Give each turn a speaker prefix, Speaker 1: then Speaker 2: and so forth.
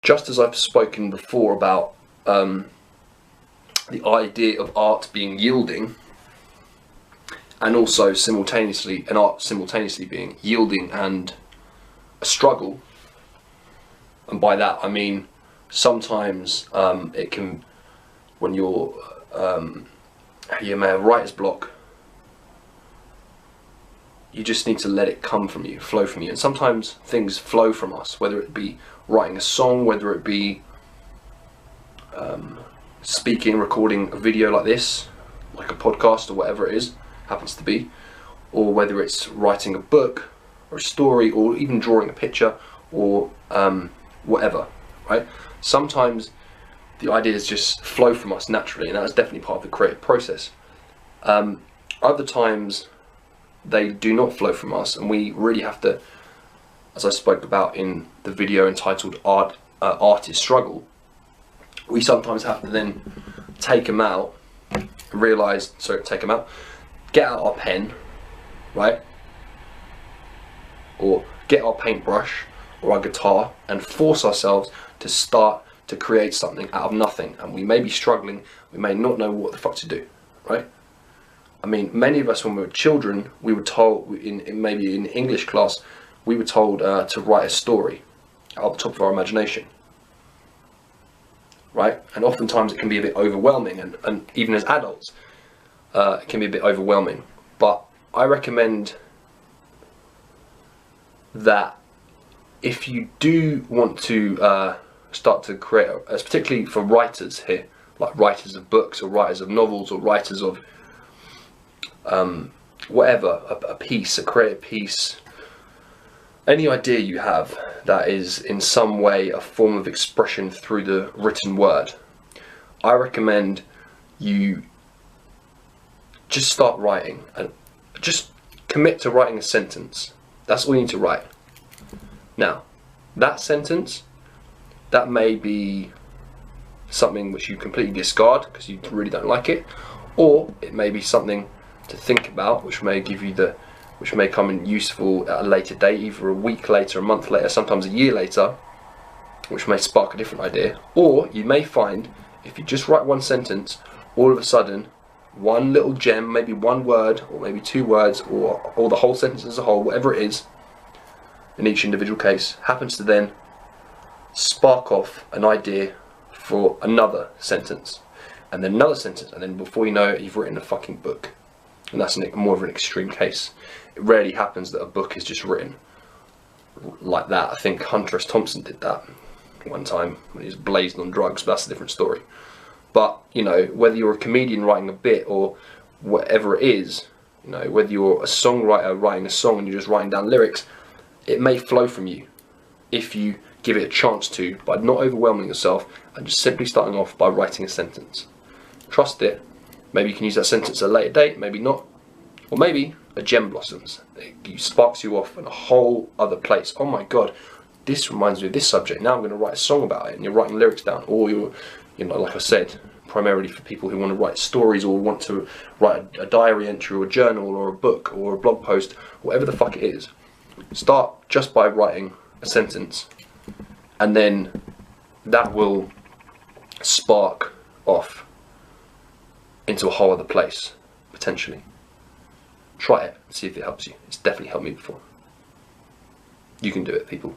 Speaker 1: just as I've spoken before about the idea of art being yielding, and also simultaneously, an art simultaneously being yielding and a struggle, and by that I mean sometimes it can, when you may have writer's block, you just need to let it come from you, flow from you. And sometimes things flow from us, whether it be writing a song, whether it be speaking, recording a video like this, like a podcast or whatever it is, happens to be, or whether it's writing a book or a story, or even drawing a picture, or whatever, right? Sometimes the ideas just flow from us naturally, and that's definitely part of the creative process. Other times they do not flow from us, and we really have to, as I spoke about in the video entitled Artist Struggle, we sometimes have to then take them out and realise, get out our pen, right? Or get our paintbrush or our guitar and force ourselves to start to create something out of nothing. And we may be struggling, we may not know what the fuck to do, right? I mean, many of us when we were children, we were told, maybe in English class, we were told to write a story out of the top of our imagination, right? And oftentimes it can be a bit overwhelming, and even as adults, it can be a bit overwhelming. But I recommend that if you do want to start to create, particularly for writers here, like writers of books or writers of novels or writers of whatever, a piece, a creative piece, any idea you have that is in some way a form of expression through the written word, I recommend you just start writing, and just commit to writing a sentence. That's all you need to write. Now, that sentence, that may be something which you completely discard because you really don't like it, or it may be something to think about, which may give you which may come in useful at a later date, either a week later, a month later, sometimes a year later, which may spark a different idea. Or you may find, if you just write one sentence, all of a sudden, one little gem, maybe one word, or maybe two words, or the whole sentence as a whole, whatever it is, in each individual case, happens to then spark off an idea for another sentence, and then another sentence, and then before you know it, you've written a fucking book. And that's more of an extreme case. It rarely happens that a book is just written like that. I think Hunter S. Thompson did that one time when he was blazing on drugs, but that's a different story. But, you know, whether you're a comedian writing a bit or whatever it is, you know, whether you're a songwriter writing a song and you're just writing down lyrics, it may flow from you if you give it a chance to, by not overwhelming yourself and just simply starting off by writing a sentence. Trust it. Maybe you can use that sentence at a later date, maybe not. Or maybe a gem blossoms. It sparks you off in a whole other place. Oh my god, this reminds me of this subject. Now I'm going to write a song about it, and you're writing lyrics down. Or you're, you know, like I said, primarily for people who want to write stories or want to write a diary entry or a journal or a book or a blog post, whatever the fuck it is. Start just by writing a sentence, and then that will spark off into a whole other place, potentially. Try it and see if it helps you. It's definitely helped me before. You can do it, people.